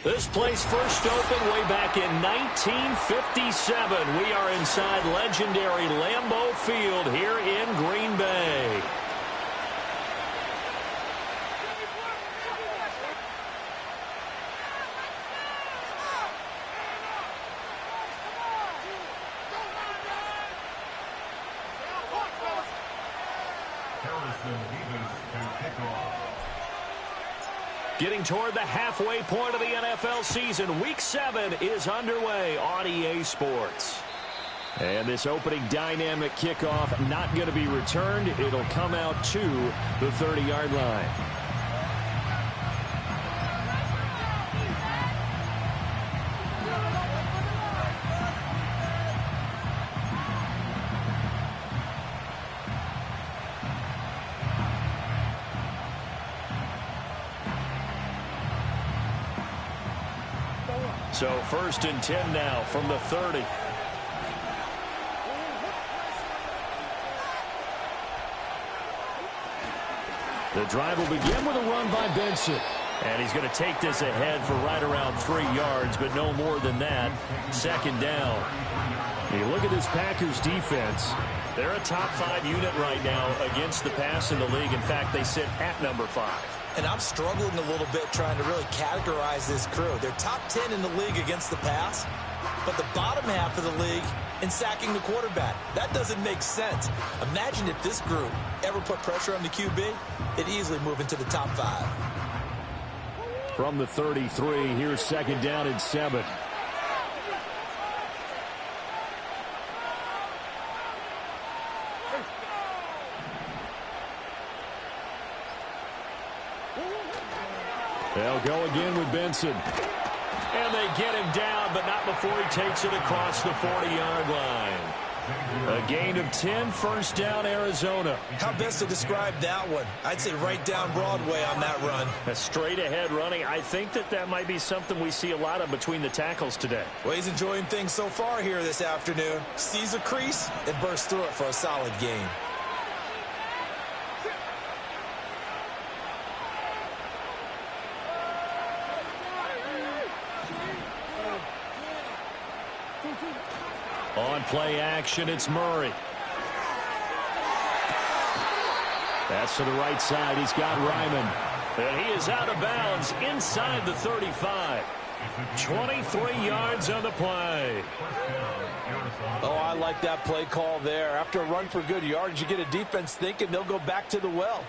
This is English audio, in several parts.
This place first opened way back in 1957. We are inside legendary Lambeau Field here in Green Bay. Getting toward the halfway point of the NFL season. Week 7 is underway on EA Sports. And this opening dynamic kickoff not going to be returned. It'll come out to the 30-yard line. So 1st and 10 now from the 30. The drive will begin with a run by Benson. And he's going to take this ahead for right around 3 yards, but no more than that. 2nd down. You look at this Packers defense. They're a top 5 unit right now against the pass in the league. In fact, they sit at number 5. And I'm struggling a little bit trying to really categorize this crew. They're top 10 in the league against the pass, but the bottom half of the league in sacking the quarterback. That doesn't make sense. Imagine if this group ever put pressure on the QB, it'd easily move into the top 5. From the 33, here's 2nd down and 7. They'll go again with Benson. And they get him down, but not before he takes it across the 40-yard line. A gain of 10, 1st down, Arizona. How best to describe that one? I'd say right down Broadway on that run. A straight-ahead running. I think that might be something we see a lot of between the tackles today. Well, he's enjoying things so far here this afternoon. Sees a crease and bursts through it for a solid gain. On play action, it's Murray. That's to the right side. He's got Ryman. And he is out of bounds inside the 35. 23 yards on the play. Oh, I like that play call there. After a run for good yards, you get a defense thinking they'll go back to the well.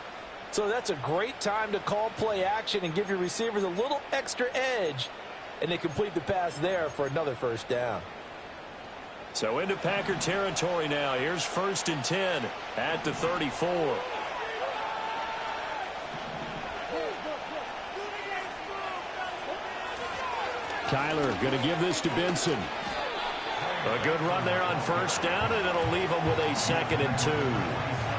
So that's a great time to call play action and give your receivers a little extra edge. And they complete the pass there for another 1st down. So into Packer territory now. Here's 1st and 10 at the 34. Kyler going to give this to Benson. A good run there on 1st down, and it'll leave him with a 2nd and 2.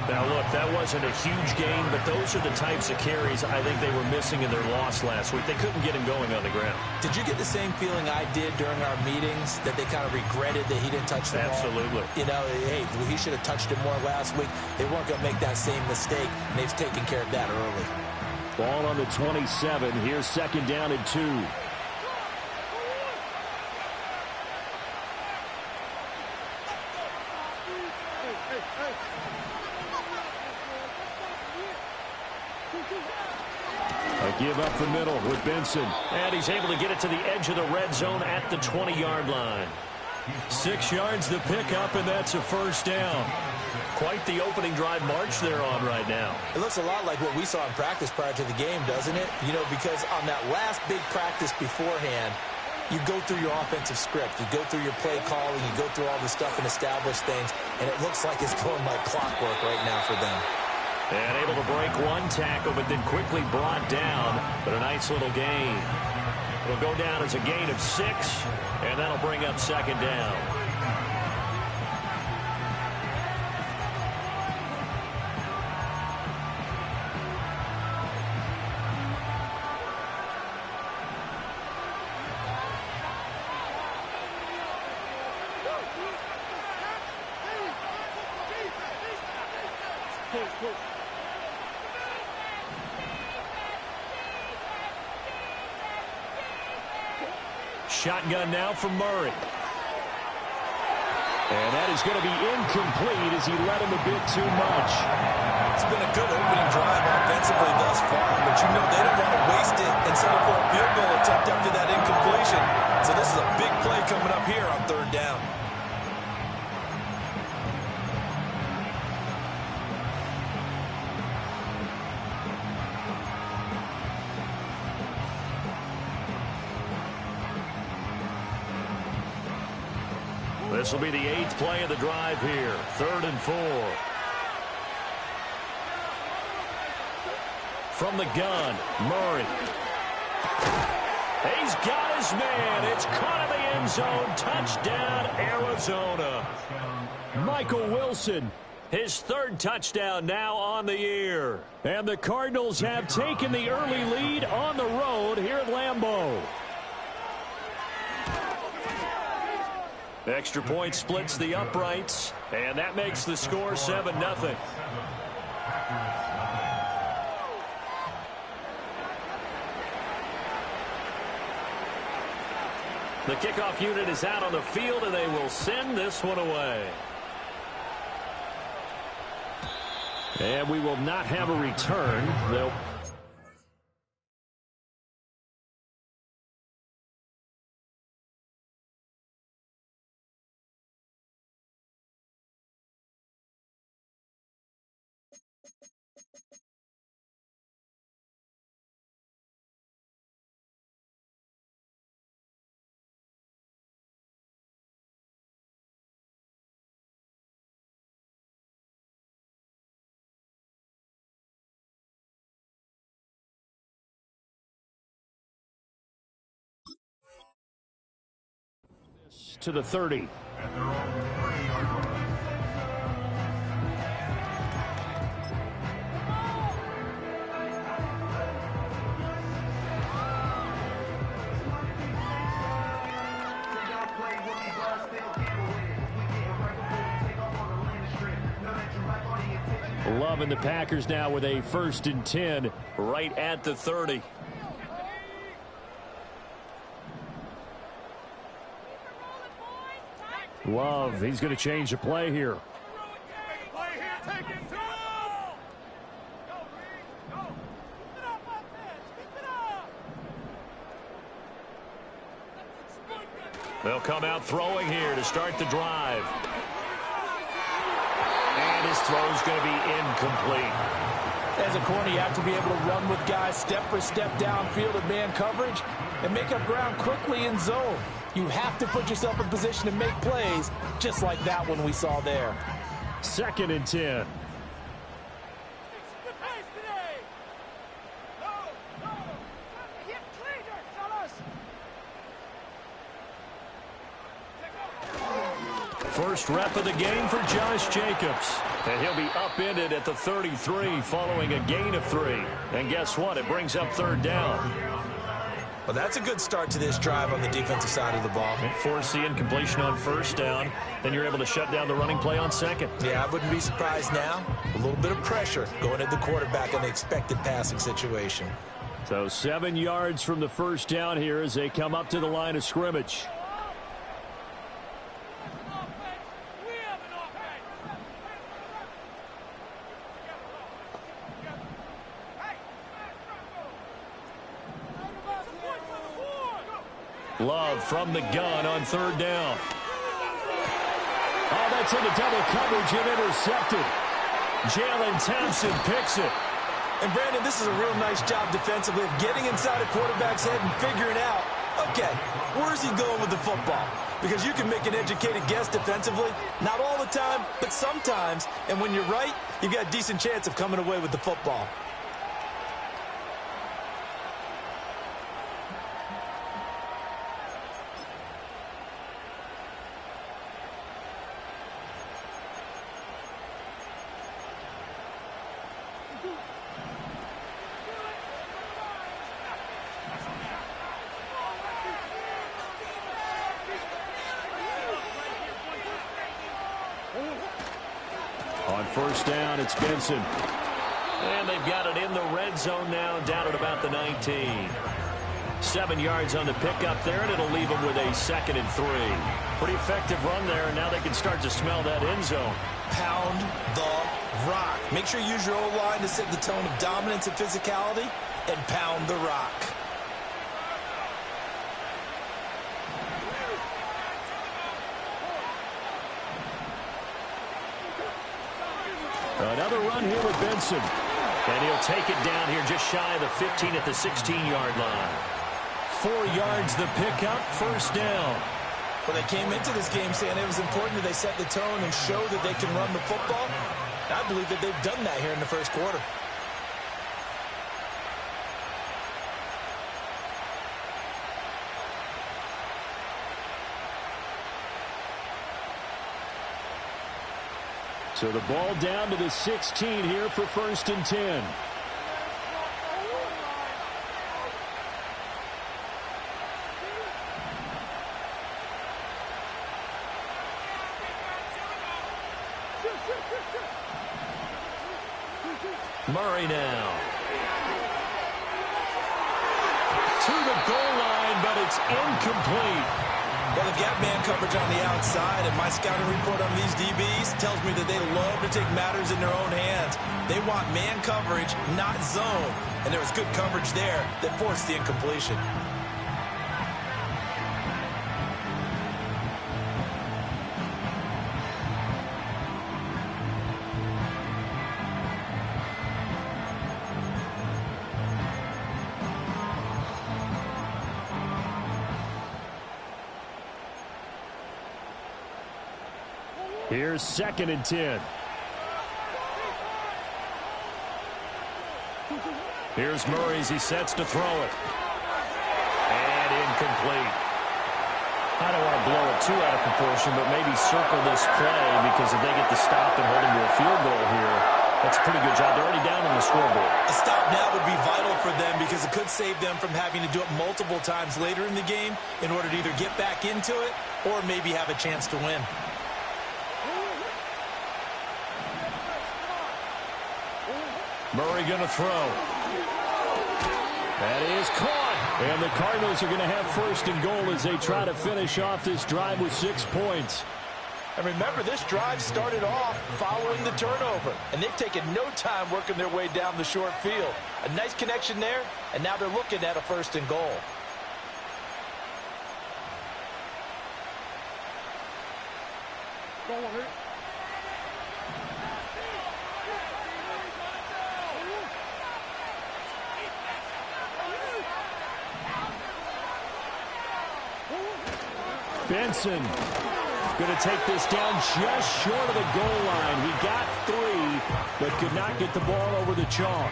Now, look, that wasn't a huge gain, but those are the types of carries I think they were missing in their loss last week. They couldn't get him going on the ground. Did you get the same feeling I did during our meetings, that they kind of regretted that he didn't touch the ball? Absolutely. You know, hey, he should have touched it more last week. They weren't going to make that same mistake, and they've taken care of that early. Ball on the 27. Here's 2nd down and 2. A give up the middle with Benson. And he's able to get it to the edge of the red zone at the 20-yard line. 6 yards the pickup, and that's a 1st down. Quite the opening drive march they're on right now. It looks a lot like what we saw in practice prior to the game, doesn't it? You know, because on that last big practice beforehand, You go through your offensive script. You go through your play calling. You go through all the stuff and establish things, and it looks like it's going like clockwork right now for them. And able to break one tackle, but then quickly brought down. But a nice little gain. It'll go down as a gain of 6, and that'll bring up second down. Shotgun now from Murray. And that is going to be incomplete as he led him a bit too much. It's been a good opening drive offensively thus far, but you know they don't want to waste it and settle for a field goal attempt after that incompletion. So this is a big play coming up here on third down. This will be the 8th play of the drive here. 3rd and 4. From the gun, Murray. He's got his man. It's caught in the end zone. Touchdown, Arizona. Michael Wilson, his 3rd touchdown now on the year. And the Cardinals have taken the early lead on the road here at Lambeau. Extra point splits the uprights, and that makes the score 7-0. The kickoff unit is out on the field, and they will send this one away. And we will not have a return. They'll to the 30. Love and the Packers now with a 1st and 10 right at the 30. Love, he's going to change the play here. They'll come out throwing here to start the drive. And his throw is going to be incomplete. As a corner, you have to be able to run with guys step for step downfield in man coverage and make up ground quickly in zone. You have to put yourself in position to make plays, just like that one we saw there. 2nd and 10. First rep of the game for Josh Jacobs. And he'll be upended at the 33 following a gain of 3. And guess what? It brings up 3rd down. Well, that's a good start to this drive on the defensive side of the ball. Force the incompletion on 1st down. Then you're able to shut down the running play on 2nd. Yeah, I wouldn't be surprised now. A little bit of pressure going at the quarterback in the expected passing situation. So 7 yards from the 1st down here as they come up to the line of scrimmage. Love from the gun on 3rd down. Oh, that's into double coverage and intercepted. Jalen Thompson picks it. And, Brandon, this is a real nice job defensively of getting inside a quarterback's head and figuring out Okay, where's he going with the football? Because you can make an educated guess defensively. Not all the time, but sometimes. And when you're right, you've got a decent chance of coming away with the football. On first down, it's Benson. And they've got it in the red zone now, down at about the 19. 7 yards on the pickup there, and it'll leave them with a 2nd and 3. Pretty effective run there, and now they can start to smell that end zone. Pound the rock. Make sure you use your O-line to set the tone of dominance and physicality, and pound the rock. Another run here with Benson. And he'll take it down here just shy of the 15 at the 16-yard line. 4 yards the pickup, first down. Well, they came into this game saying it was important that they set the tone and show that they can run the football. I believe that they've done that here in the first quarter. So the ball down to the 16 here for 1st and 10. Murray now. To the goal line, but it's incomplete. Well, they've got man coverage on the outside, and my scouting report on these DBs tells me that they love to take matters in their own hands. They want man coverage, not zone. And there was good coverage there that forced the incompletion. Here's 2nd and 10. Here's Murray as he sets to throw it. And incomplete. I don't want to blow it too out of proportion, but maybe circle this play, because if they get the stop and hold him to a field goal here, that's a pretty good job. They're already down on the scoreboard. A stop now would be vital for them, because it could save them from having to do it multiple times later in the game in order to either get back into it or maybe have a chance to win. Murray going to throw. That is caught. And the Cardinals are going to have 1st and goal as they try to finish off this drive with 6 points. And remember, this drive started off following the turnover. And they've taken no time working their way down the short field. A nice connection there, and now they're looking at a 1st and goal. Benson going to take this down just short of the goal line. He got 3, but could not get the ball over the chalk.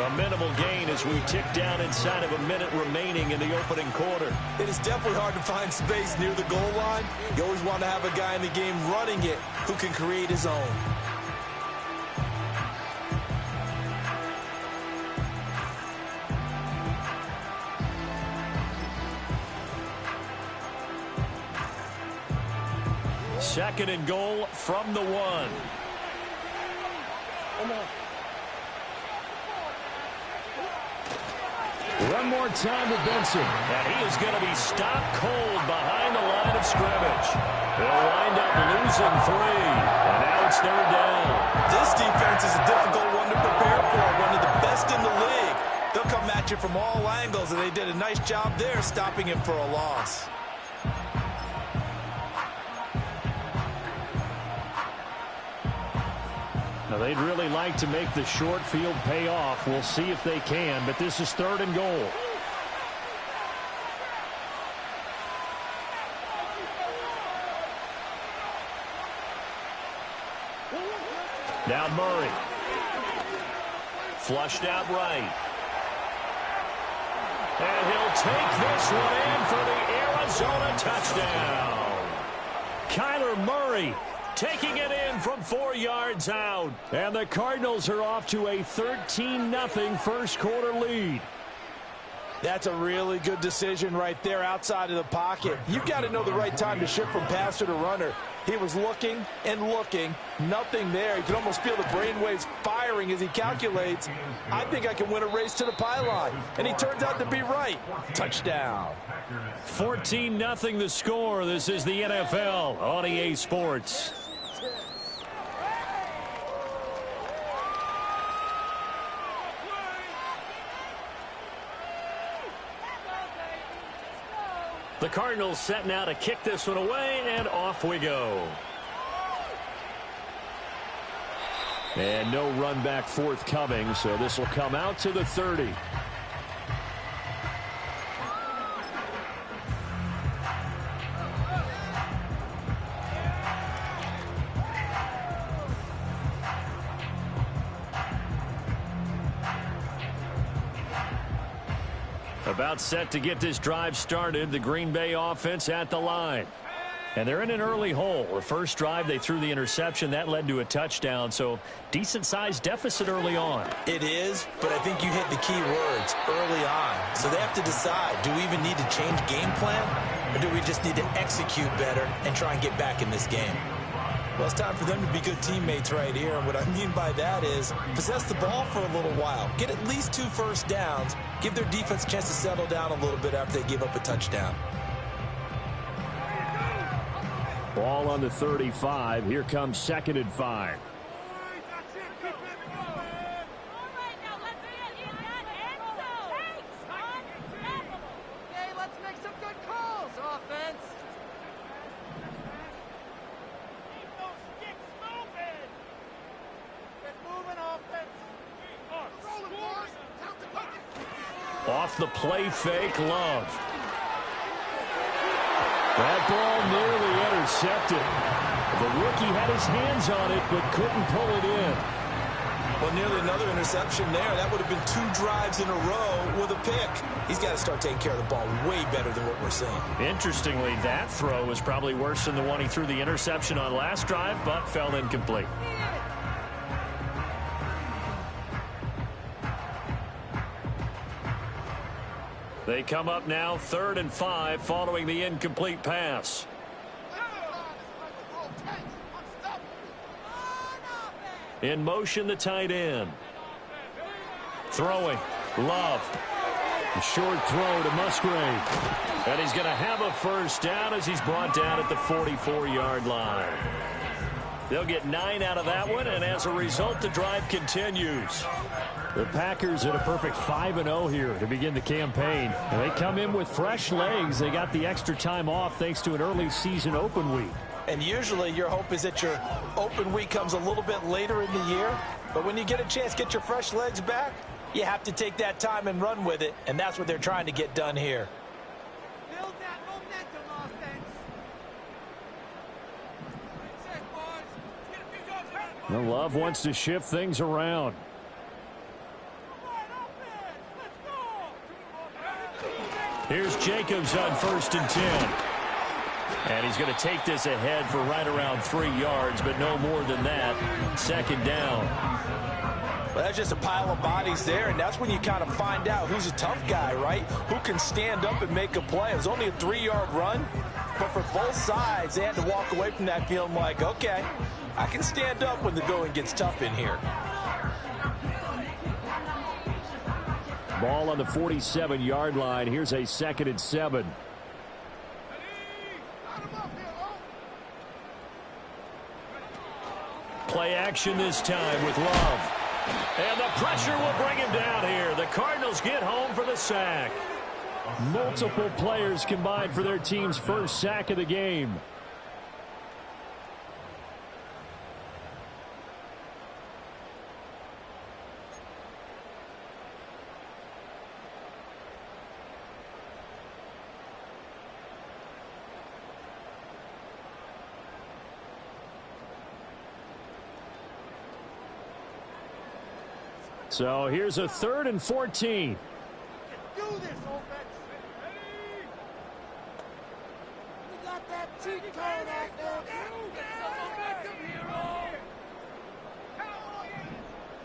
A minimal gain as we tick down inside of a minute remaining in the opening quarter. It is definitely hard to find space near the goal line. You always want to have a guy in the game running it who can create his own. Second and goal from the 1. One more time to Benson. And he is going to be stopped cold behind the line of scrimmage. They'll wind up losing 3. And now it's 3rd down. This defense is a difficult one to prepare for. One of the best in the league. They'll come at you from all angles, and they did a nice job there stopping him for a loss. Now, they'd really like to make the short field pay off. We'll see if they can, but this is 3rd and goal. Now Murray. Flushed out right. And he'll take this one in for the Arizona touchdown. Kyler Murray taking it in from 4 yards out. And the Cardinals are off to a 13-0 first quarter lead. That's a really good decision right there outside of the pocket. You've got to know the right time to shift from passer to runner. He was looking and looking, nothing there. You can almost feel the brainwaves firing as he calculates, I think I can win a race to the pylon. And he turns out to be right. Touchdown. 14-0 the score. This is the NFL on EA Sports. The Cardinals set now to kick this one away, and off we go. And no run back forthcoming, so this will come out to the 30. About set to get this drive started. The Green Bay offense at the line. And they're in an early hole. The first drive, they threw the interception. That led to a touchdown, so decent-sized deficit early on. It is, but I think you hit the key words early on. So they have to decide, do we even need to change game plan, or do we just need to execute better and try and get back in this game? Well, it's time for them to be good teammates right here. And what I mean by that is possess the ball for a little while. Get at least 2 first downs. Give their defense a chance to settle down a little bit after they give up a touchdown. Ball on the 35. Here comes 2nd and 5. Off the play fake, Love. That ball nearly intercepted. The rookie had his hands on it, but couldn't pull it in. Well, nearly another interception there. That would have been 2 drives in a row with a pick. He's got to start taking care of the ball way better than what we're seeing. Interestingly, that throw was probably worse than the one he threw the interception on last drive, but fell incomplete. They come up now 3rd and 5 following the incomplete pass. In motion, the tight end. Throwing. Love. A short throw to Musgrave. And he's going to have a first down as he's brought down at the 44-yard line. They'll get 9 out of that one, and as a result, the drive continues. The Packers at a perfect 5-0 here to begin the campaign. And they come in with fresh legs. They got the extra time off thanks to an early season open week. And usually your hope is that your open week comes a little bit later in the year. But when you get a chance to get your fresh legs back, you have to take that time and run with it. And that's what they're trying to get done here. Build that momentum, offense. The Love wants to shift things around. Here's Jacobs on 1st and 10. And he's going to take this ahead for right around 3 yards, but no more than that. 2nd down. Well, that's just a pile of bodies there, and that's when you kind of find out who's a tough guy, right? Who can stand up and make a play. It was only a 3-yard run, but for both sides, they had to walk away from that feeling like, okay, I can stand up when the going gets tough in here. Ball on the 47-yard line. Here's a 2nd and 7. Play action this time with Love. And the pressure will bring him down here. The Cardinals get home for the sack. Multiple players combined for their team's first sack of the game. So here's a 3rd and 14. Do this, offense. We got that cheat code, offense. Get some momentum, hero. Cowboys!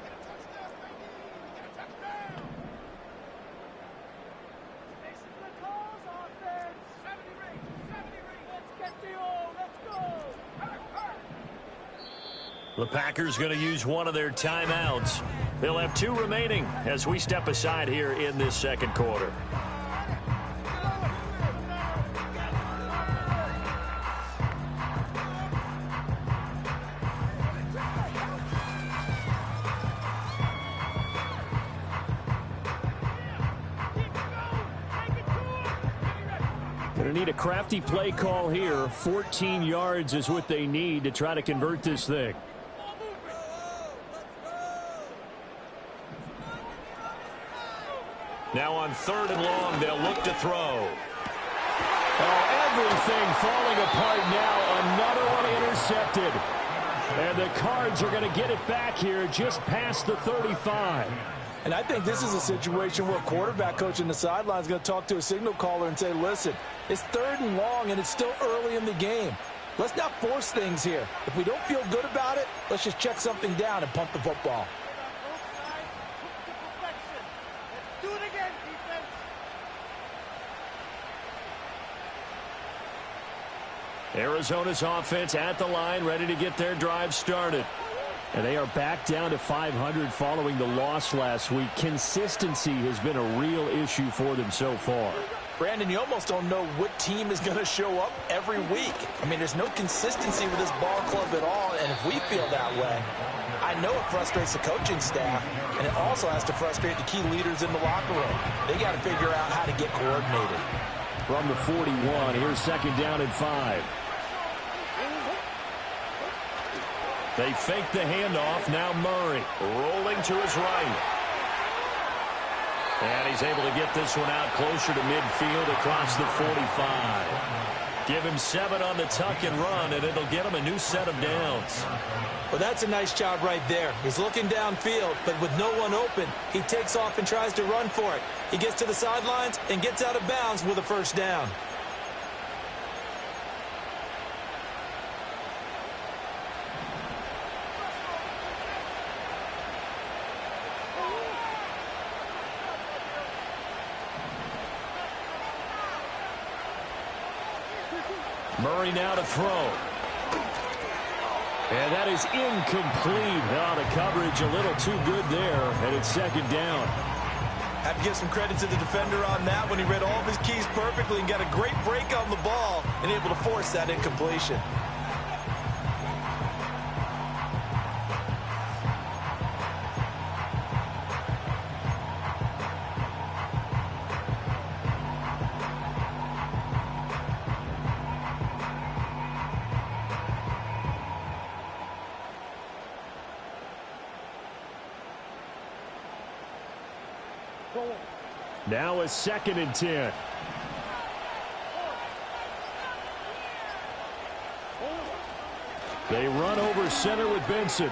Get a touchdown, baby! Get a touchdown! Mason the calls, offense. 70 rate, 70 rate. Let's get the O. Let's go. The Packers going to use one of their timeouts. They'll have 2 remaining as we step aside here in this second quarter. Going to need a crafty play call here. 14 yards is what they need to try to convert this thing. Now on 3rd and long, they'll look to throw. Oh, everything falling apart now. Another one intercepted. And the Cards are going to get it back here just past the 35. And I think this is a situation where a quarterback coach in the sideline is going to talk to a signal caller and say, listen, it's 3rd and long and it's still early in the game. Let's not force things here. If we don't feel good about it, let's just check something down and punt the football. Do it again, defense. Arizona's offense at the line, ready to get their drive started. And they are back down to 500 following the loss last week. Consistency has been a real issue for them so far. Brandon, you almost don't know what team is going to show up every week. I mean, there's no consistency with this ball club at all, and if we feel that way, I know it frustrates the coaching staff, and it also has to frustrate the key leaders in the locker room. They got to figure out how to get coordinated. From the 41, here's 2nd down and 5. They fake the handoff. Now Murray rolling to his right. And he's able to get this one out closer to midfield across the 45. Give him 7 on the tuck and run, and it'll get him a new set of downs. Well, that's a nice job right there. He's looking downfield, but with no one open, he takes off and tries to run for it. He gets to the sidelines and gets out of bounds with a 1st down. Murray now to throw. And that is incomplete. Oh, the coverage a little too good there, and it's 2nd down. Have to give some credit to the defender on that when he read all of his keys perfectly and got a great break on the ball and able to force that incompletion. Now a 2nd and 10. They run over center with Benson.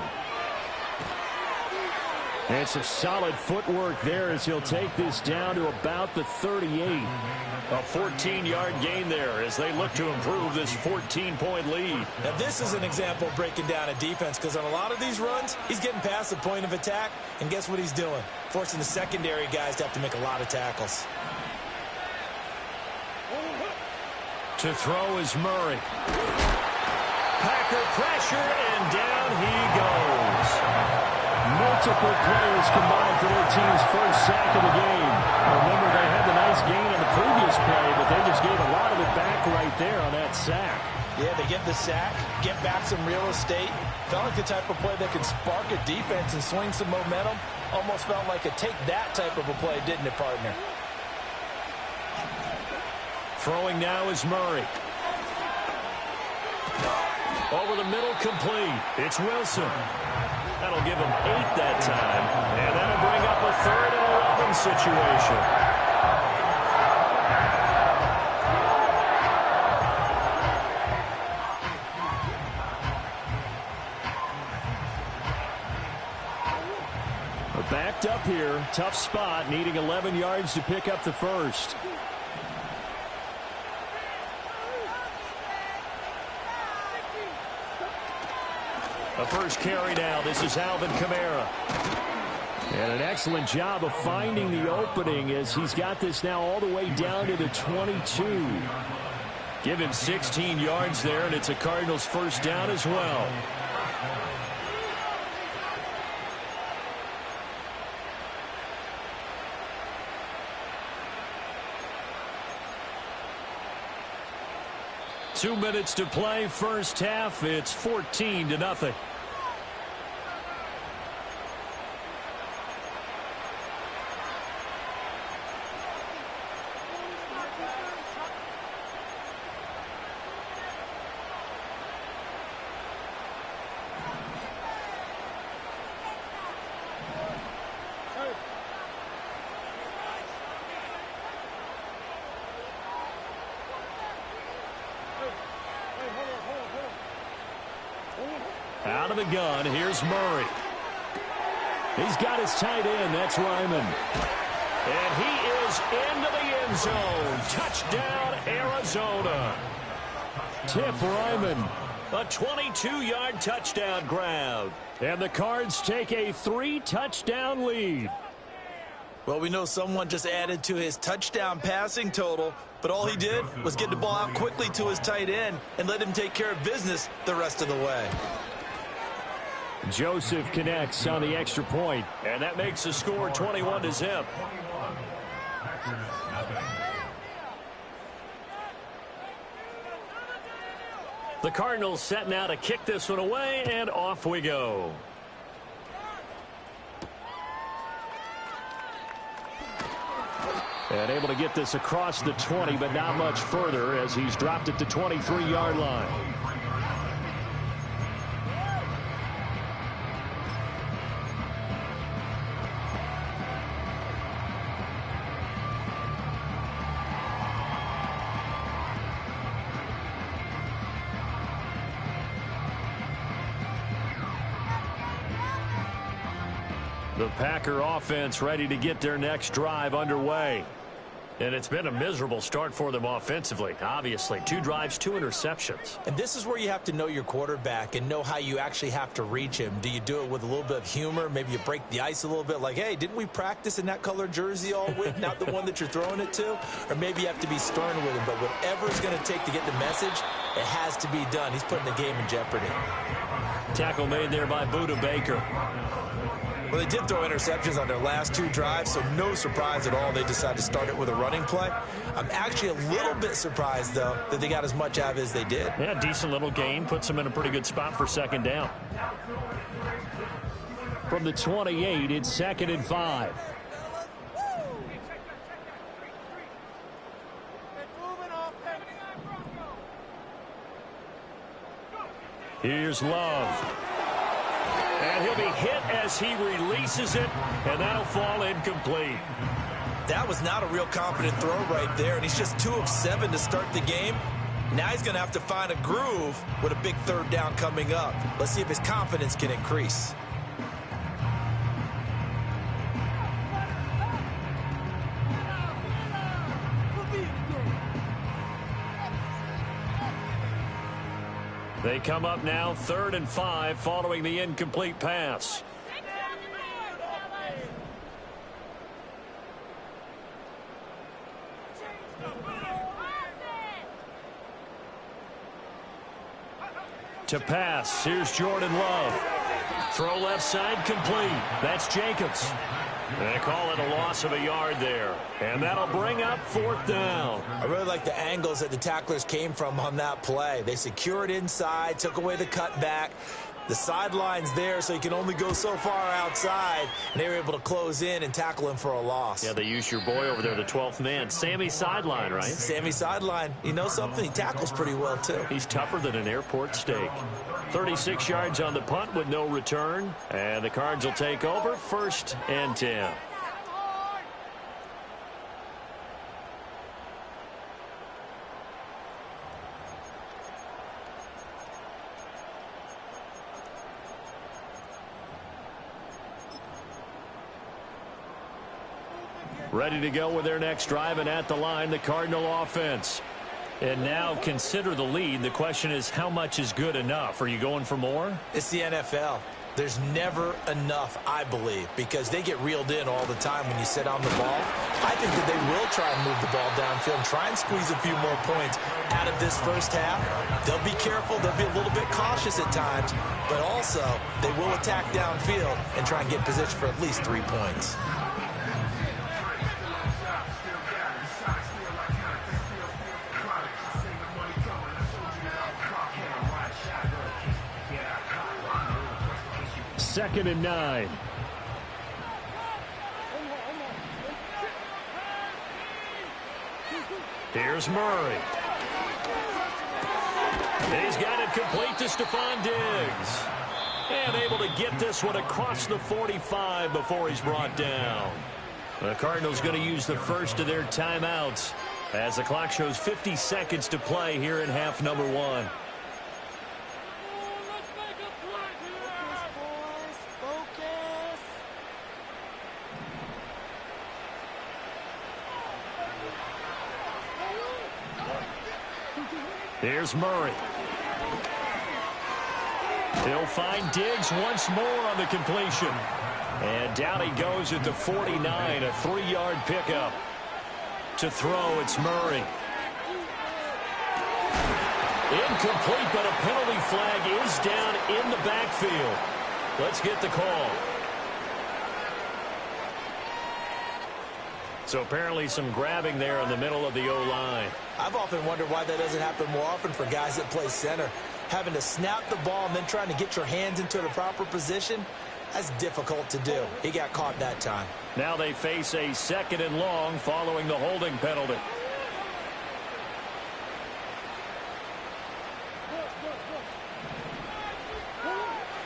And some solid footwork there as he'll take this down to about the 38. A 14-yard gain there as they look to improve this 14-point lead. Now, this is an example of breaking down a defense because on a lot of these runs, he's getting past the point of attack, and guess what he's doing? Forcing the secondary guys to have to make a lot of tackles. To throw is Murray. Packer pressure, and down he goes. Multiple players combined for their team's 1st sack of the game. Remember, they had the nice gain on the previous play, but they just gave a lot of it back right there on that sack. Yeah, they get the sack, get back some real estate. Felt like the type of play that could spark a defense and swing some momentum. Almost felt like a take-that type of a play, didn't it, partner? Throwing now is Murray. Over the middle, complete. It's Wilson. That'll give him 8 that time. And that'll bring up a 3rd and 11 situation. The backed up here. Tough spot, needing 11 yards to pick up the first. The first carry now. This is Alvin Kamara. And an excellent job of finding the opening as he's got this now all the way down to the 22. Give him 16 yards there, and it's a Cardinals first down as well. Two minutes to play, first half. It's 14-0. Out of the gun, here's Murray. He's got his tight end, that's Ryman. And he is into the end zone. Touchdown, Arizona. Tip Ryman. A 22-yard touchdown grab. And the Cards take a 3-touchdown lead. Well, we know someone just added to his touchdown passing total, but all he did was get the ball out quickly to his tight end and let him take care of business the rest of the way. Joseph connects on the extra point, and that makes the score 21-0. The Cardinals set now to kick this one away, and off we go. And able to get this across the 20, but not much further as he's dropped it to 23-yard line. The Packer offense ready to get their next drive underway. And it's been a miserable start for them offensively, obviously. 2 drives, 2 interceptions. And this is where you have to know your quarterback and know how you actually have to reach him. Do you do it with a little bit of humor? Maybe you break the ice a little bit like, hey, didn't we practice in that color jersey all week, not the one that you're throwing it to? Or maybe you have to be stern with him. But whatever it's going to take to get the message, it has to be done. He's putting the game in jeopardy. Tackle made there by Budda Baker. Well, they did throw interceptions on their last 2 drives, so no surprise at all they decided to start it with a running play. I'm actually a little bit surprised, though, that they got as much out of it as they did. Yeah, decent little gain. Puts them in a pretty good spot for second down. From the 28, it's 2nd and 5. Here's Love. And he'll be hit as he releases it, and that'll fall incomplete. That was not a real confident throw right there, and he's just 2 of 7 to start the game. Now he's going to have to find a groove with a big 3rd down coming up. Let's see if his confidence can increase. They come up now 3rd and 5 following the incomplete pass. To pass, here's Jordan Love. Throw left side complete. That's Jacobs. They call it a loss of a yard there. And that'll bring up 4th down. I really like the angles that the tacklers came from on that play. They secured inside, took away the cutback. The sideline's there, so you can only go so far outside. And they were able to close in and tackle him for a loss. Yeah, they used your boy over there, the 12th man. Sammy Sideline, right? Sammy Sideline. You know something? He tackles pretty well, too. He's tougher than an airport steak. 36 yards on the punt with no return. And the Cards will take over 1st and 10. Ready to go with their next drive, and at the line, the Cardinal offense. And now consider the lead. The question is, how much is good enough? Are you going for more? It's the NFL. There's never enough, I believe, because they get reeled in all the time when you sit on the ball. I think that they will try and move the ball downfield and try and squeeze a few more points out of this first half. They'll be careful. They'll be a little bit cautious at times, but also they will attack downfield and try and get position for at least 3 points. Second and 9. Here's Murray. And he's got it complete to Stephon Diggs. And able to get this one across the 45 before he's brought down. The Cardinals going to use the first of their timeouts as the clock shows 50 seconds to play here in half number 1. Here's Murray. He'll find Diggs once more on the completion. And down he goes at the 49, a 3-yard pickup. To throw, it's Murray. Incomplete, but a penalty flag is down in the backfield. Let's get the call. So apparently some grabbing there in the middle of the O-line. I've often wondered why that doesn't happen more often for guys that play center. Having to snap the ball and then trying to get your hands into the proper position, that's difficult to do. He got caught that time. Now they face a 2nd and long following the holding penalty.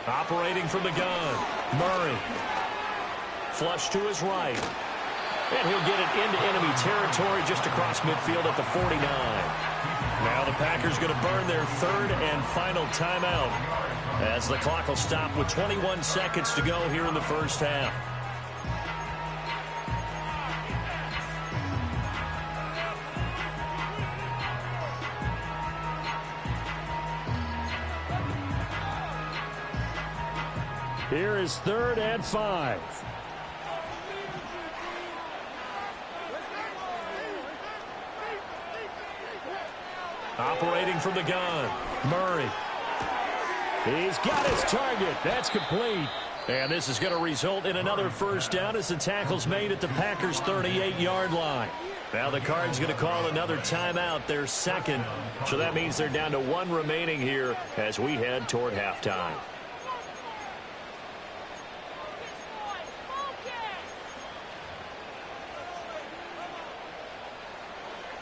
Operating from the gun, Murray. Flush to his right. And he'll get it into enemy territory just across midfield at the 49. Now the Packers going to burn their 3rd and final timeout as the clock will stop with 21 seconds to go here in the first half. Here is 3rd and 5. Operating from the gun, Murray. He's got his target. That's complete. And this is going to result in another first down as the tackle's made at the Packers' 38-yard line. Now the Cards going to call another timeout, their 2nd. So that means they're down to 1 remaining here as we head toward halftime.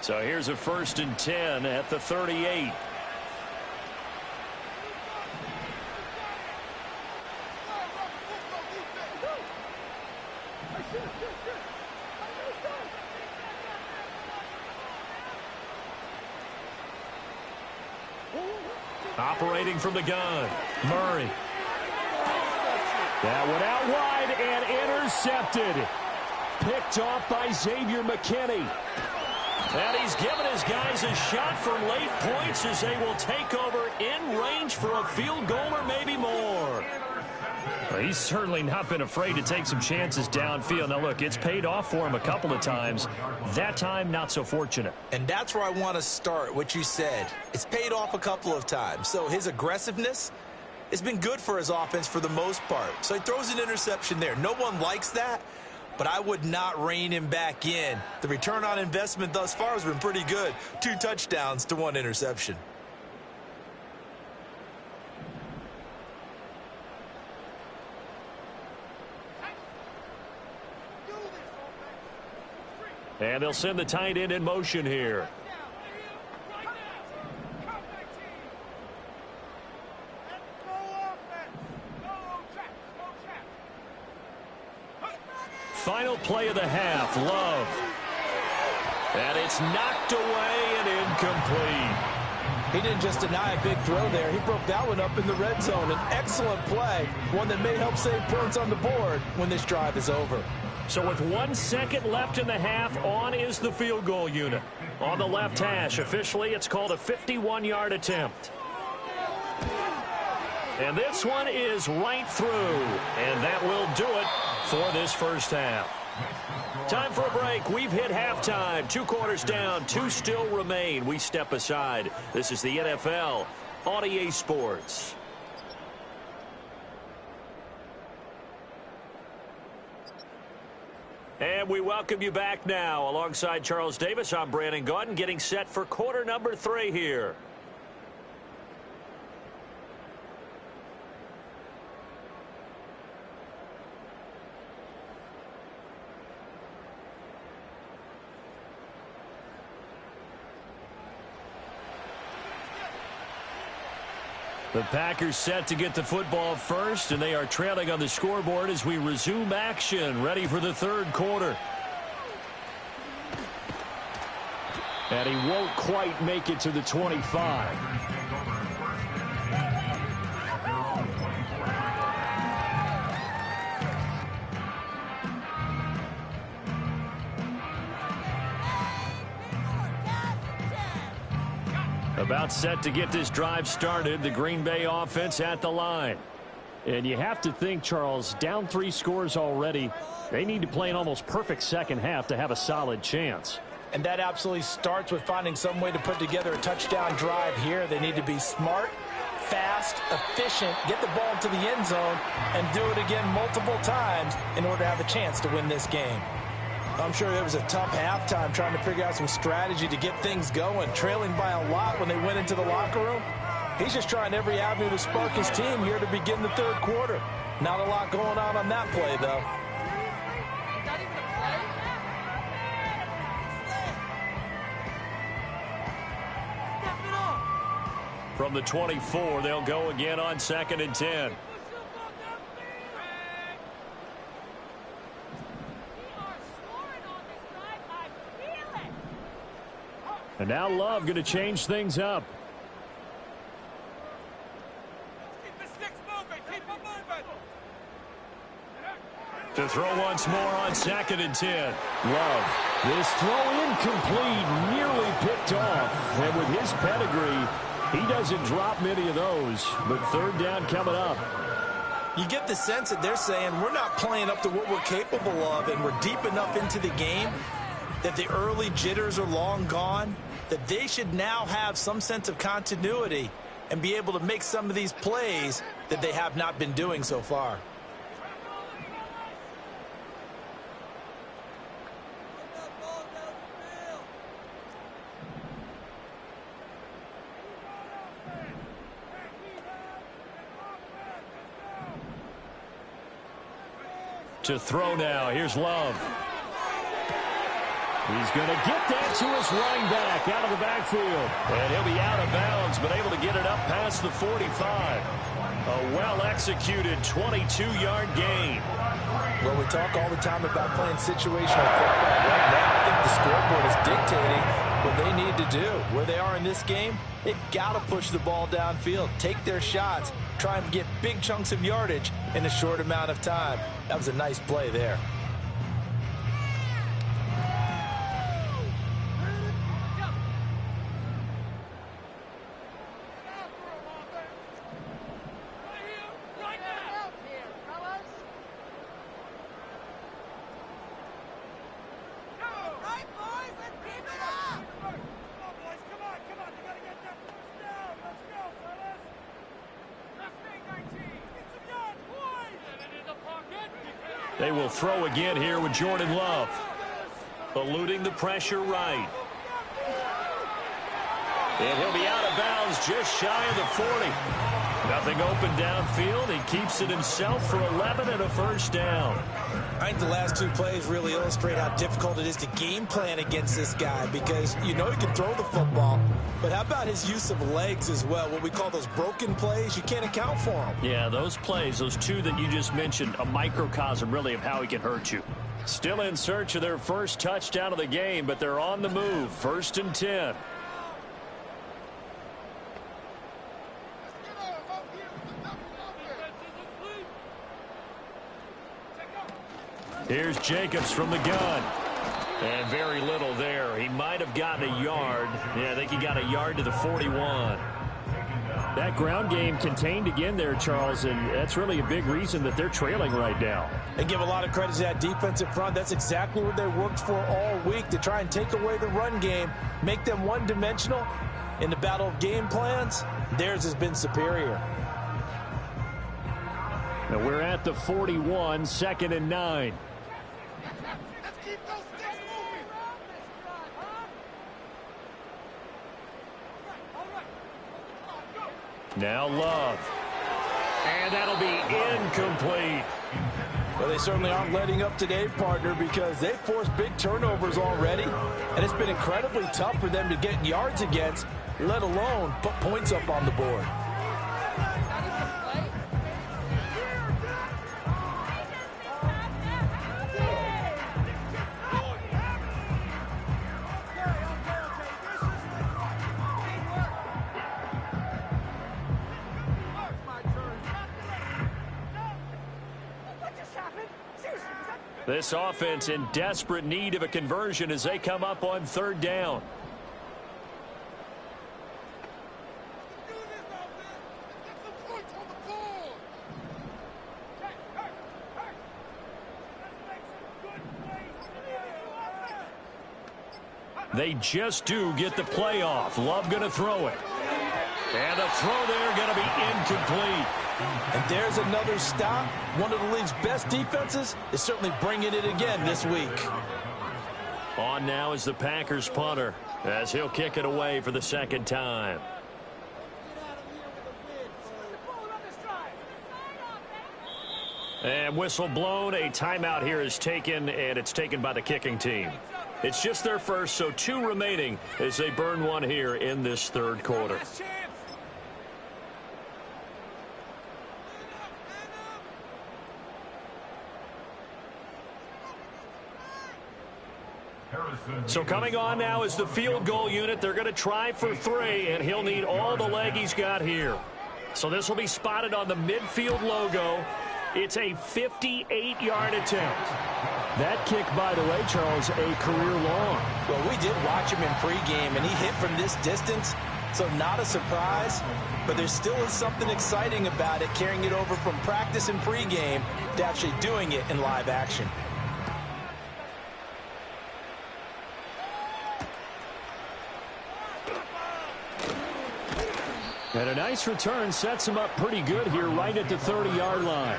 So here's a 1st and 10 at the 38. Operating from the gun, Murray. That went out wide and intercepted. Picked off by Xavier McKinney. And he's given his guys a shot for late points as they will take over in range for a field goal or maybe more. Well, he's certainly not been afraid to take some chances downfield. Now, look, it's paid off for him a couple of times. That time, not so fortunate. And that's where I want to start, what you said. It's paid off a couple of times. So his aggressiveness has been good for his offense for the most part. So he throws an interception there. No one likes that. But I would not rein him back in. The return on investment thus far has been pretty good. 2 touchdowns to 1 interception. And they'll send the tight end in motion here. Final play of the half, Love. And it's knocked away and incomplete. He didn't just deny a big throw there. He broke that one up in the red zone. An excellent play, one that may help save points on the board when this drive is over. So with 1 second left in the half, on is the field goal unit. On the left hash, officially, it's called a 51-yard attempt. And this one is right through. And that will do it for this first half. Time for a break. We've hit halftime. 2 quarters down. 2 still remain. We step aside. This is the NFL on EA Sports. And we welcome you back now. Alongside Charles Davis, I'm Brandon Gaudin, getting set for quarter number 3 here. The Packers set to get the football first, and they are trailing on the scoreboard as we resume action, ready for the third quarter. And he won't quite make it to the 25. About set to get this drive started. The Green Bay offense at the line. And you have to think, Charles, down 3 scores already. They need to play an almost perfect second half to have a solid chance. And that absolutely starts with finding some way to put together a touchdown drive here. They need to be smart, fast, efficient, get the ball to the end zone, and do it again multiple times in order to have a chance to win this game. I'm sure it was a tough halftime trying to figure out some strategy to get things going, trailing by a lot when they went into the locker room. He's just trying every avenue to spark his team here to begin the third quarter. Not a lot going on that play, though. From the 24, they'll go again on 2nd and 10. And now Love going to change things up. To throw once more on 2nd and 10. Love. This throw incomplete, nearly picked off. And with his pedigree, he doesn't drop many of those. But third down coming up. You get the sense that they're saying we're not playing up to what we're capable of, and we're deep enough into the game that the early jitters are long gone, that they should now have some sense of continuity and be able to make some of these plays that they have not been doing so far. To throw now. Here's Love. He's going to get that to his running back out of the backfield. And he'll be out of bounds, but able to get it up past the 45. A well-executed 22-yard gain. Well, we talk all the time about playing situational football. Right now, I think the scoreboard is dictating what they need to do. Where they are in this game, they've got to push the ball downfield, take their shots, try and get big chunks of yardage in a short amount of time. That was a nice play there. They will throw again here with Jordan Love. Eluding the pressure right. And he'll be out of bounds just shy of the 40. Nothing open downfield. He keeps it himself for 11 and a first down. I think the last 2 plays really illustrate how difficult it is to game plan against this guy, because you know he can throw the football, but how about his use of legs as well? What we call those broken plays, you can't account for them. Yeah, those plays, those 2 that you just mentioned, a microcosm really of how he can hurt you. Still in search of their first touchdown of the game, but they're on the move. 1st and 10. Here's Jacobs from the gun. And very little there. He might have gotten a yard. Yeah, I think he got a yard to the 41. That ground game contained again there, Charles, and that's really a big reason that they're trailing right now. And give a lot of credit to that defensive front. That's exactly what they worked for all week, to try and take away the run game, make them one-dimensional. In the battle of game plans, theirs has been superior. Now we're at the 41, 2nd and 9. Now Love. And that'll be incomplete. Well, they certainly aren't letting up today, partner, because they've forced big turnovers already. And it's been incredibly tough for them to get yards against, let alone put points up on the board. This offense in desperate need of a conversion as they come up on 3rd down. They just do get the play off. Love going to throw it. And the throw there going to be incomplete. And there's another stop. One of the league's best defenses is certainly bringing it again this week. On now is the Packers punter as he'll kick it away for the 2nd time. And whistle blown. A timeout here is taken, and it's taken by the kicking team. It's just their first, so 2 remaining as they burn one here in this 3rd quarter. So coming on now is the field goal unit. They're going to try for 3, and he'll need all the leg he's got here. So this will be spotted on the midfield logo. It's a 58-yard attempt. That kick, by the way, Charles, a career long. Well, we did watch him in pregame, and he hit from this distance, so not a surprise. But there still is something exciting about it, carrying it over from practice and pregame to actually doing it in live action. And a nice return sets him up pretty good here right at the 30-yard line.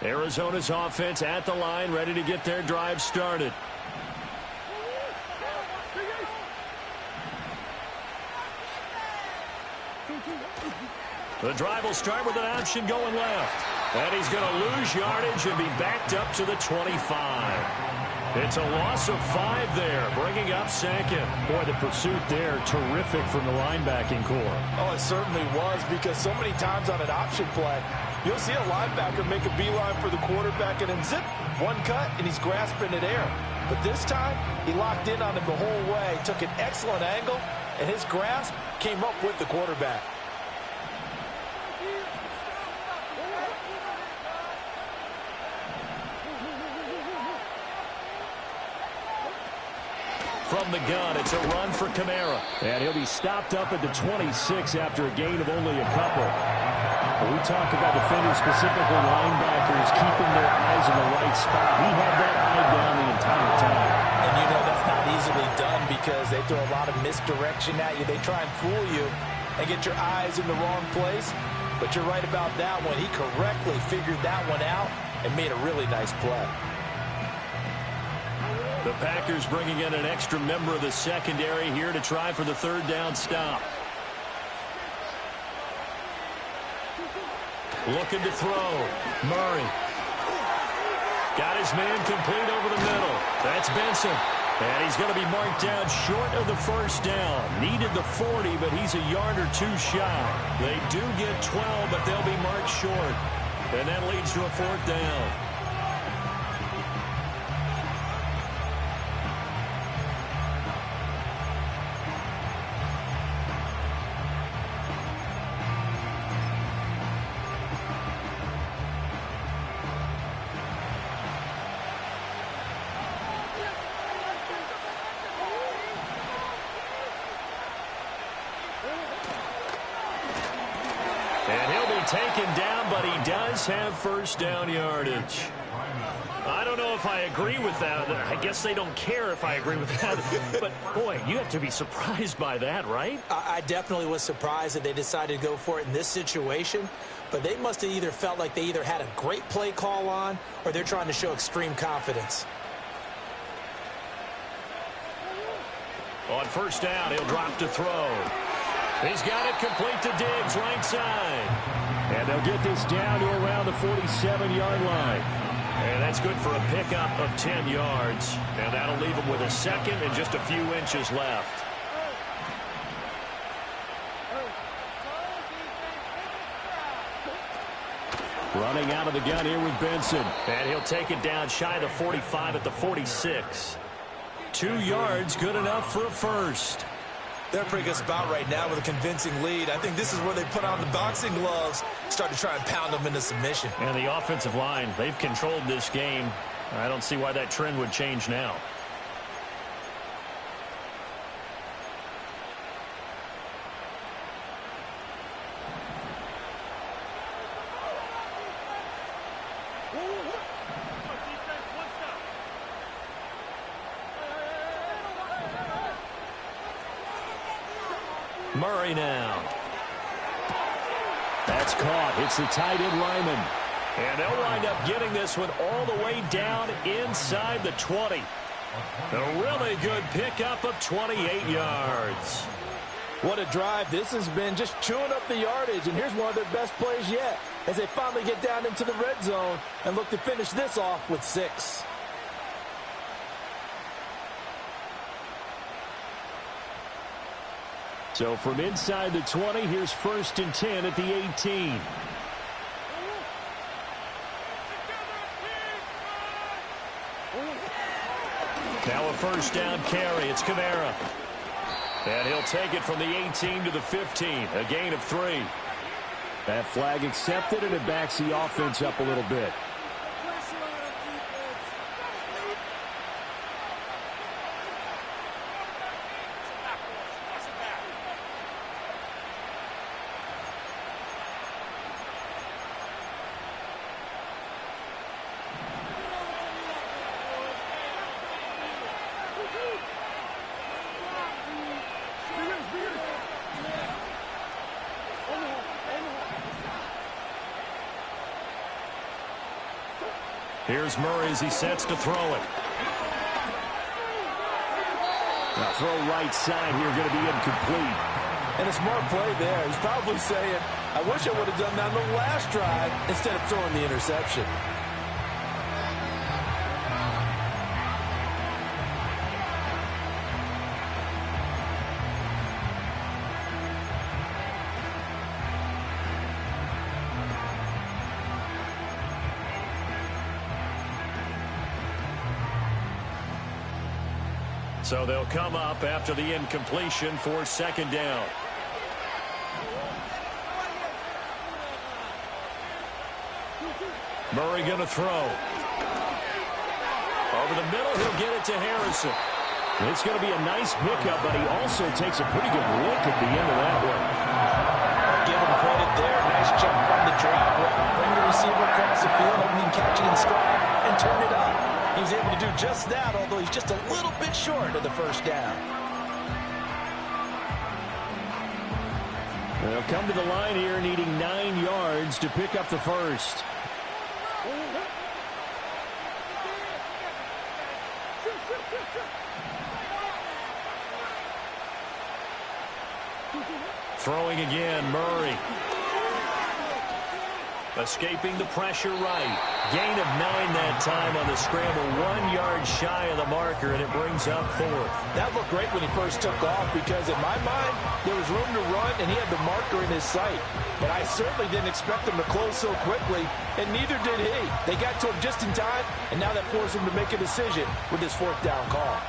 Arizona's offense at the line, ready to get their drive started. The drive will start with an option going left. And he's going to lose yardage and be backed up to the 25. It's a loss of 5 there, bringing up 2nd. Boy, the pursuit there, terrific from the linebacking core. Oh, it certainly was, because so many times on an option play, you'll see a linebacker make a beeline for the quarterback and then zip, one cut, and he's grasping at air. But this time, he locked in on him the whole way, took an excellent angle, and his grasp came up with the quarterback. From the gun, it's a run for Kamara. And he'll be stopped up at the 26 after a gain of only a couple. When we talk about defenders, specifically linebackers, keeping their eyes in the right spot. He had that eye down the entire time. And you know that's not easily done because they throw a lot of misdirection at you. They try and fool you and get your eyes in the wrong place. But you're right about that one. He correctly figured that one out and made a really nice play. The Packers bringing in an extra member of the secondary here to try for the 3rd down stop. Looking to throw. Murray. Got his man complete over the middle. That's Benson. And he's going to be marked down short of the 1st down. Needed the 40, but he's a yard or 2 shy. They do get 12, but they'll be marked short. And that leads to a 4th down. And he'll be taken down, but he does have first down yardage. I don't know if I agree with that. I guess they don't care if I agree with that. But, boy, you have to be surprised by that, right? I definitely was surprised that they decided to go for it in this situation. But they must have either felt like they either had a great play call on or they're trying to show extreme confidence. On first down, he'll drop to throw. He's got it complete to Diggs, right side. And they'll get this down to around the 47-yard line. And that's good for a pickup of 10 yards. And that'll leave him with a second and just a few inches left. Running out of the gun here with Benson. And he'll take it down shy of the 45 at the 46. 2 yards, good enough for a first. They're a pretty good spot right now with a convincing lead. I think this is where they put on the boxing gloves, start to try and pound them into submission. And the offensive line, they've controlled this game. I don't see why that trend would change now. Murray now. That's caught. It's the tight end lineman. And they'll wind up getting this one all the way down inside the 20. A really good pickup of 28 yards. What a drive this has been, just chewing up the yardage. And here's one of their best plays yet as they finally get down into the red zone and look to finish this off with 6. So from inside the 20, here's 1st and 10 at the 18. Now a first down carry. It's Kamara. And he'll take it from the 18 to the 15. A gain of 3. That flag accepted, and it backs the offense up a little bit. Here's Murray as he sets to throw it. Now throw right side here, going to be incomplete. And a smart play there. He's probably saying, I wish I would have done that on the last drive instead of throwing the interception. So they'll come up after the incompletion for 2nd down. Murray going to throw. Over the middle, he'll get it to Harrison. It's going to be a nice pickup, but he also takes a pretty good look at the end of that one. Give him credit there. Nice jump on the drop. Bring the receiver across the field, hoping he can catch it in stride and turn it up. He's able to do just that, although he's just a little bit short of the first down. They'll come to the line here needing 9 yards to pick up the first. Throwing again, Murray. Escaping the pressure right. Gain of 9 that time on the scramble. 1 yard shy of the marker, and it brings up 4th. That looked great when he first took off because, in my mind, there was room to run, and he had the marker in his sight. But I certainly didn't expect him to close so quickly, and neither did he. They got to him just in time, and now that forced him to make a decision with his 4th down call.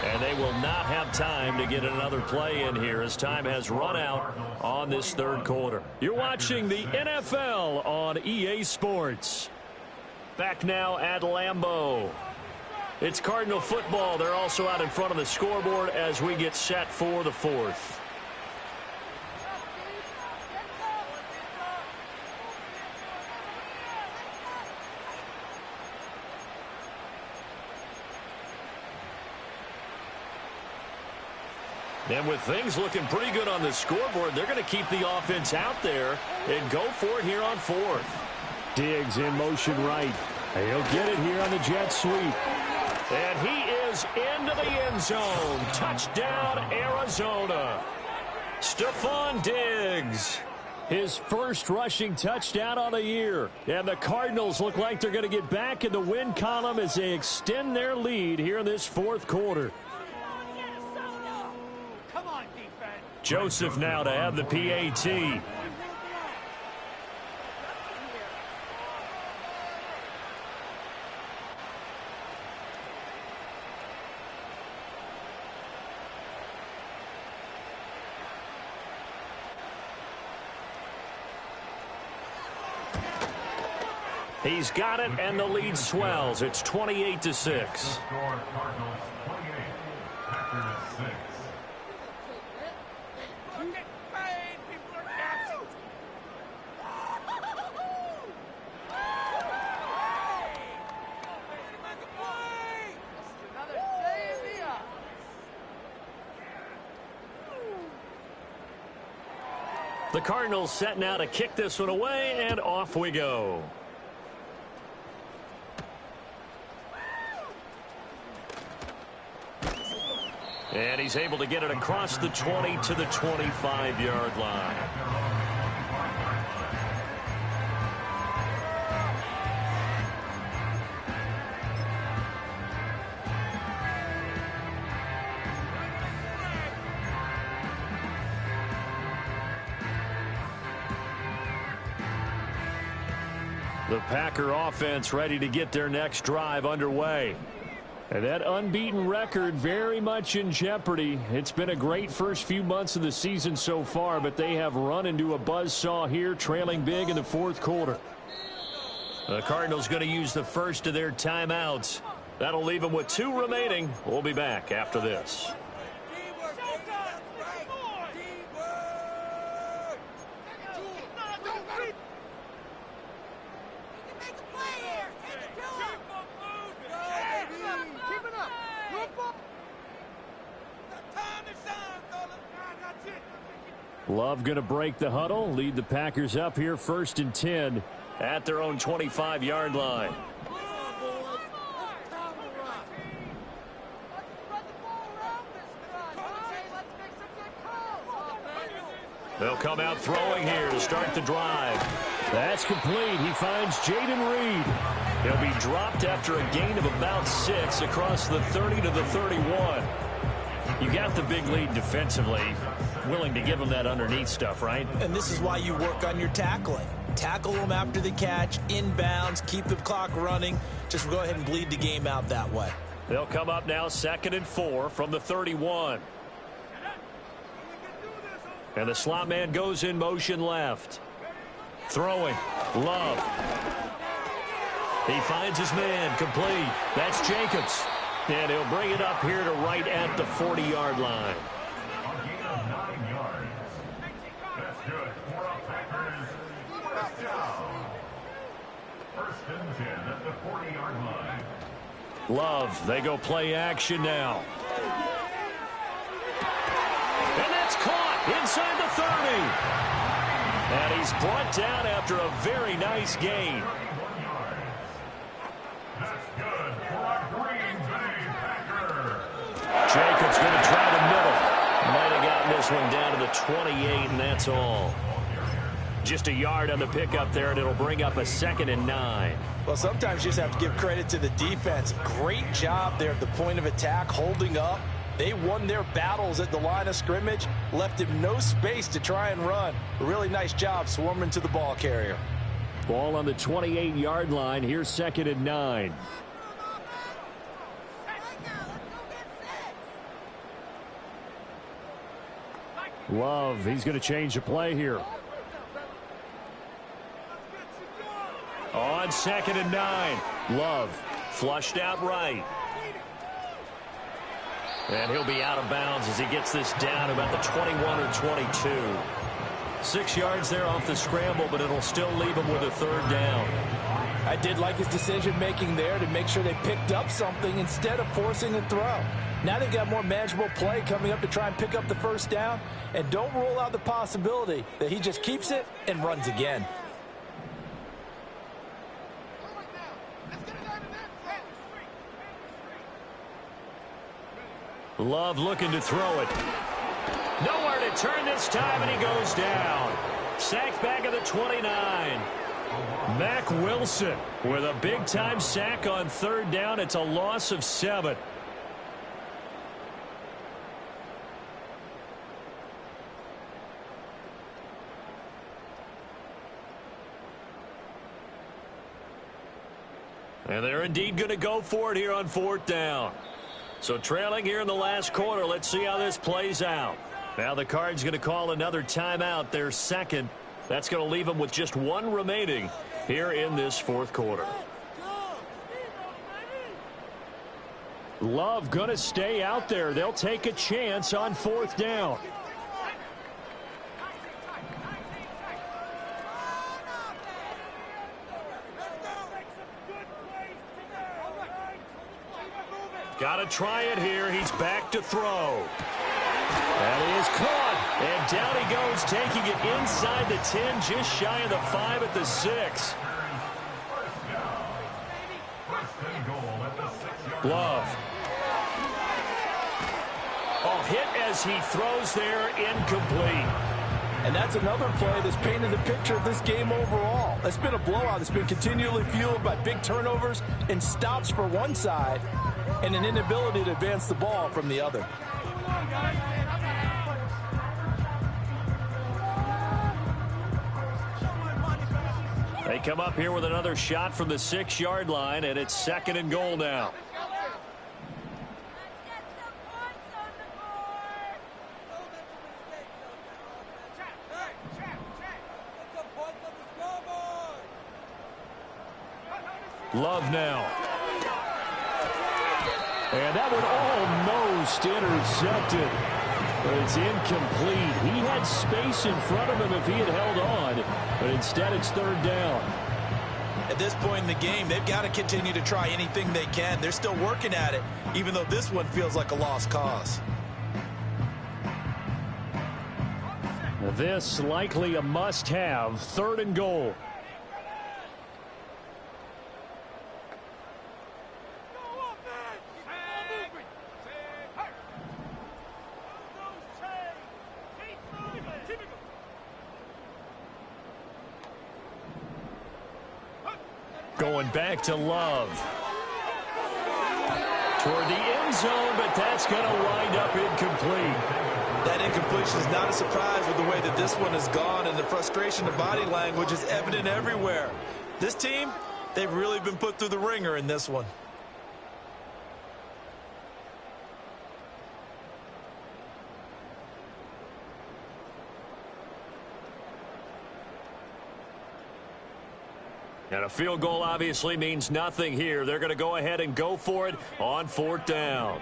And they will not have time to get another play in here as time has run out on this 3rd quarter. You're watching the NFL on EA Sports. Back now at Lambeau. It's Cardinal football. They're also out in front of the scoreboard as we get set for the 4th. And with things looking pretty good on the scoreboard, they're going to keep the offense out there and go for it here on fourth. Diggs in motion right. He'll get it here on the jet sweep. And he is into the end zone. Touchdown, Arizona. Stephon Diggs. His first rushing touchdown on the year. And the Cardinals look like they're going to get back in the win column as they extend their lead here in this fourth quarter. Come on, defense. Joseph now to have the PAT. He's got it, and the lead swells. It's 28-6. The Cardinals set now to kick this one away, and off we go. And he's able to get it across the 20 to the 25-yard line. The Packer offense ready to get their next drive underway. And that unbeaten record very much in jeopardy. It's been a great first few months of the season so far, but they have run into a buzzsaw here, trailing big in the fourth quarter. The Cardinals going to use the first of their timeouts. That'll leave them with 2 remaining. We'll be back after this. Love going to break the huddle, lead the Packers up here 1st and 10 at their own 25-yard line. They'll come out throwing here to start the drive. That's complete. He finds Jaden Reed. He'll be dropped after a gain of about 6 across the 30 to the 31. You got the big lead defensively. Willing to give them that underneath stuff, right? And this is why you work on your tackling. Tackle them after the catch, inbounds, keep the clock running. Just go ahead and bleed the game out that way. They'll come up now 2nd and 4 from the 31. And the slot man goes in motion left. Throwing. Love. He finds his man. Complete. That's Jacobs. And he'll bring it up here to right at the 40-yard line. Love, they go play action now. And that's caught inside the 30. And he's brought down after a very nice gain. Jacobs going to try the middle. Might have gotten this one down to the 28, and that's all. Just a yard on the pickup there, and it'll bring up a 2nd and 9. Well, sometimes you just have to give credit to the defense. Great job there at the point of attack, holding up. They won their battles at the line of scrimmage, left him no space to try and run. A really nice job swarming to the ball carrier. Ball on the 28-yard line. Here's 2nd and 9. Love, he's going to change the play here. On 2nd and 9. Love flushed out right. And he'll be out of bounds as he gets this down about the 21 or 22. 6 yards there off the scramble, but it'll still leave him with a 3rd down. I did like his decision-making there to make sure they picked up something instead of forcing a throw. Now they've got more manageable play coming up to try and pick up the first down, and don't rule out the possibility that he just keeps it and runs again. Love looking to throw it. Nowhere to turn this time, and he goes down. Sacked back at the 29. Mack Wilson with a big-time sack on third down. It's a loss of 7. And they're indeed going to go for it here on fourth down. So trailing here in the last quarter, let's see how this plays out. Now the Cards going to call another timeout, their second. That's going to leave them with just 1 remaining here in this fourth quarter. Love going to stay out there. They'll take a chance on fourth down. Got to try it here. He's back to throw. That is caught. And down he goes, taking it inside the 10, just shy of the 5 at the 6. Love. Oh, hit as he throws there, incomplete. And that's another play that's painted the picture of this game overall. It's been a blowout. It's been continually fueled by big turnovers and stops for one side and an inability to advance the ball from the other. They come up here with another shot from the 6-yard line, and it's 2nd and goal now. Love now. And that one almost intercepted. But it's incomplete. He had space in front of him if he had held on. But instead it's 3rd down. At this point in the game, they've got to continue to try anything they can. They're still working at it, even though this one feels like a lost cause. This likely a must-have. 3rd and goal. Going back to Love. Toward the end zone, but that's going to wind up incomplete. That incompletion is not a surprise with the way that this one has gone, and the frustration of body language is evident everywhere. This team, they've really been put through the ringer in this one. And a field goal obviously means nothing here. They're going to go ahead and go for it on 4th down.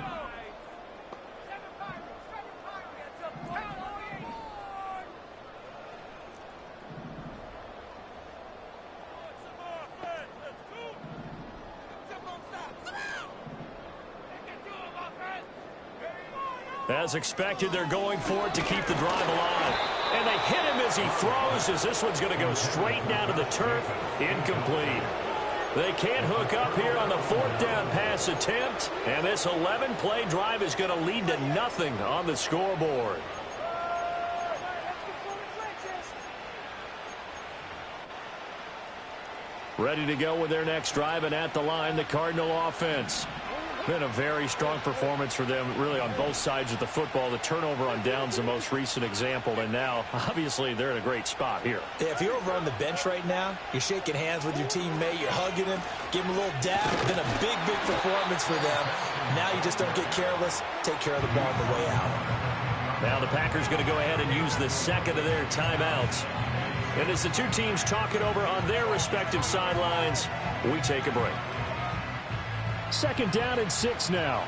As expected, they're going for it to keep the drive alive. And they hit him as he throws, as this one's going to go straight down to the turf. Incomplete. They can't hook up here on the 4th down pass attempt. And this 11-play drive is going to lead to nothing on the scoreboard. Ready to go with their next drive, and at the line, the Cardinal offense. Been a very strong performance for them, really, on both sides of the football. The turnover on downs, the most recent example, and now, obviously, they're in a great spot here. Yeah, if you're over on the bench right now, you're shaking hands with your teammate, you're hugging him, give him a little dab. It's been a big, big performance for them. Now you just don't get careless. Take care of the ball on the way out. Now the Packers going to go ahead and use the second of their timeouts. And as the two teams talk it over on their respective sidelines, we take a break. 2nd down and 6 now.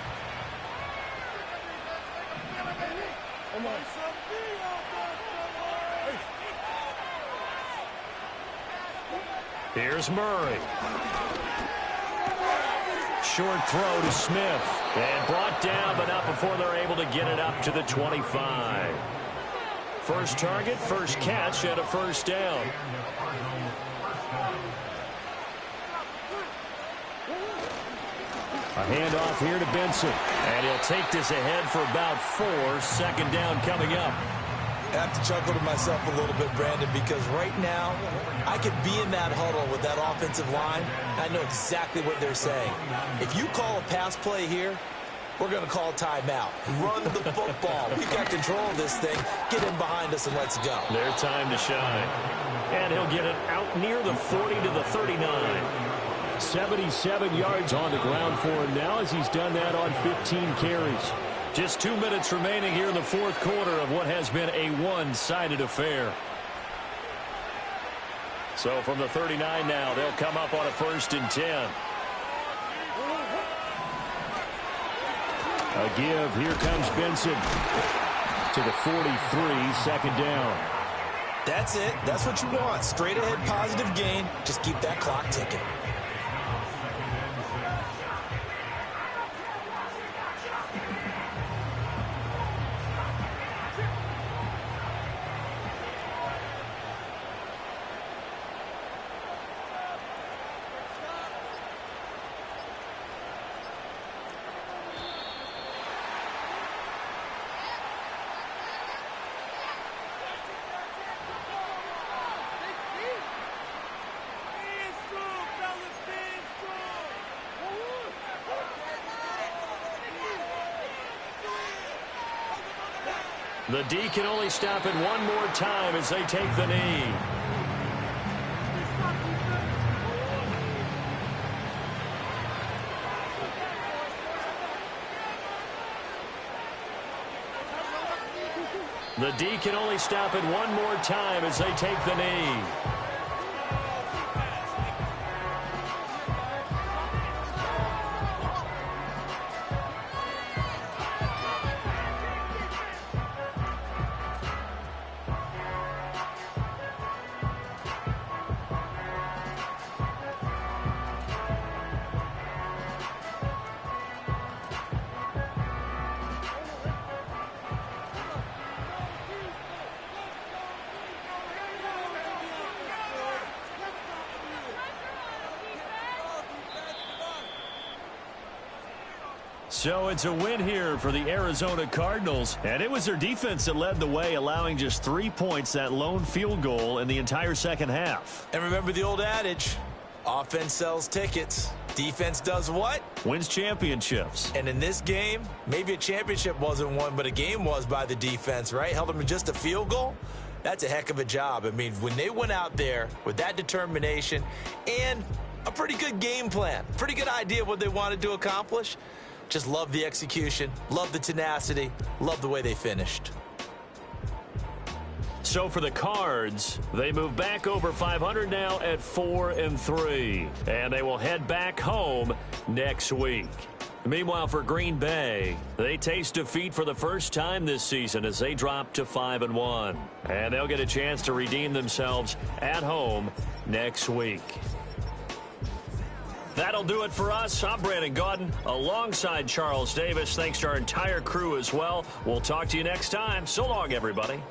Here's Murray. Short throw to Smith. And brought down, but not before they're able to get it up to the 25. First target, first catch, and a first down. A handoff here to Benson. And he'll take this ahead for about 4. Second down coming up. I have to chuckle to myself a little bit, Brandon, because right now I could be in that huddle with that offensive line. I know exactly what they're saying. If you call a pass play here, we're going to call timeout. Run the football. We've got control of this thing. Get in behind us and let's go. Their time to shine. And he'll get it out near the 40 to the 39. 77 yards on the ground for him now as he's done that on 15 carries. Just 2 minutes remaining here in the fourth quarter of what has been a one-sided affair. So from the 39 now, they'll come up on a 1st and 10. A give. Here comes Benson to the 43, second down. That's it. That's what you want. Straight ahead positive gain. Just keep that clock ticking. The D can only stop it one more time as they take the knee. The D can only stop it one more time as they take the knee. So it's a win here for the Arizona Cardinals, and it was their defense that led the way, allowing just 3 points, that lone field goal in the entire second half. And remember the old adage, offense sells tickets. Defense does what? Wins championships. And in this game, maybe a championship wasn't won, but a game was by the defense, right? Held them to just a field goal. That's a heck of a job. I mean, when they went out there with that determination and a pretty good game plan, pretty good idea of what they wanted to accomplish, just love the execution, love the tenacity, love the way they finished. So for the Cards, they move back over 500 now at 4-3, and they will head back home next week. Meanwhile, for Green Bay, they taste defeat for the first time this season as they drop to 5-1, and they'll get a chance to redeem themselves at home next week. That'll do it for us. I'm Brandon Gaudin alongside Charles Davis. Thanks to our entire crew as well. We'll talk to you next time. So long, everybody.